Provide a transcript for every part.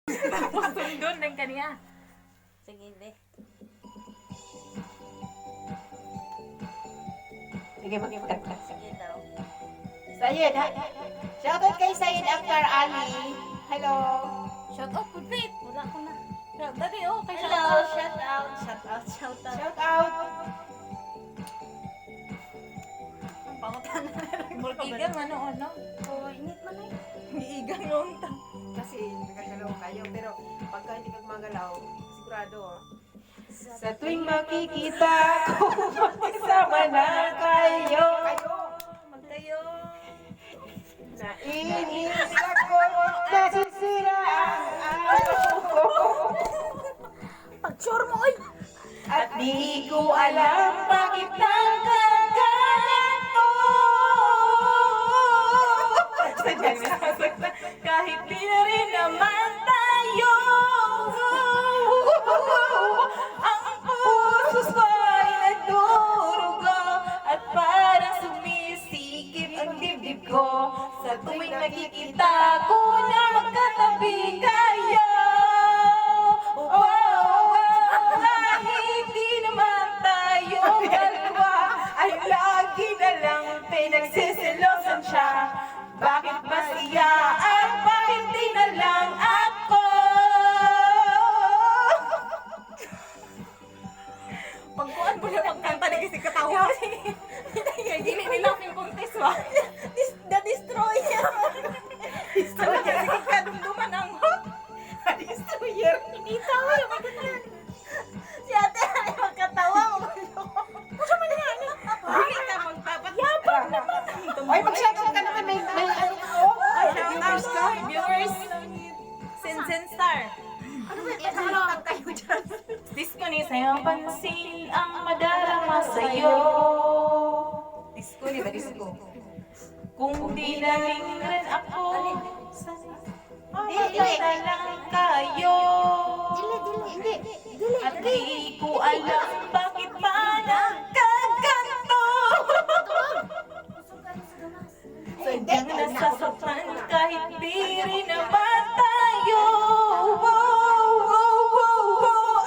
Tapos sundon ng kaniya. Sige, be. Sige, mag-cut. Sige daw. Sayed, ha? Shoutout kay Sayed Akhtar Ali. Hello. Shout out po, Pete. Wala ko na. Shout dali, oh. Kay Hello, shout out. shout out. Shout out. Shout out. Ang pangutan na lang. Igang ano. Oh, init man ay. Igang yung ta. Kasi nagkagalaw kayo. Pero pagka hindi ka gumagalaw, sigurado. Sa tuwing makikita ko, magsama na kayo. Magkayo. Naiinis ako, nasisira ang araw ko. Pag-sure mo, oy. At di ko alam bakit nagkaganito. Kahit di na rin naman tayo. Ang puso ko'y nagdurugo at parang sumisikip ang dibdib ko sa tuwing nakikita ko na magkatabi kayo. Kahit di naman tayo dalawa ay lagi na lang pinagsisilosan siya. Bakit ba siya at bakit di na lang ako? Pagkuhan mo na pagkanta na kasi katawa. Hindi nila yung contest wa. The Destroyer. Ano kasi kadumduman ang Destroyer. inita ko yung magkatawa. Si ate ay magkatawa. Puso mo na yan. Hindi ka magpapat. Yabang naman. Ay, mag-shoutout ka naman. May ano ka, oh. Viewers ka? Viewers. Sen Star. Ano ba? Ano kayo dyan? Disco ni sayang pansin ang madarama sa'yo. Disco ni ba disco? Kung di na rin ako, dito na lang kayo. Dili. At di ko alam bakit pa nagkaganto. Sadyang nasasaktan kahit di rin naman tayo.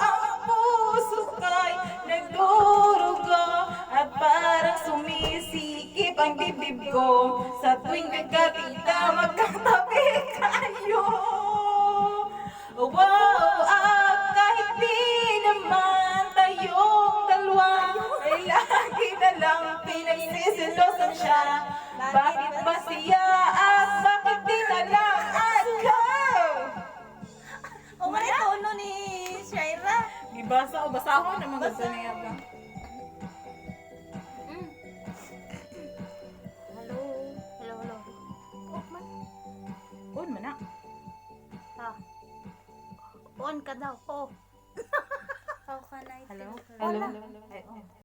Ang puso ko'y nagdurugo at parang sumisikip ang bibig ko sa tuwing nagkakita magkatabi kayo. Kahit di naman tayong dalawa ay lagi na lang pinagsisilosan siya. Bakit ba siya at bakit di na lang ako? O man ito uno ni Shaira. Gibasa o basahon naman gusto niya ba? Hello. Oh man. On man na. Ha. On ka daw. Oh. How can I Hello? tell? Hello? Ay, oh.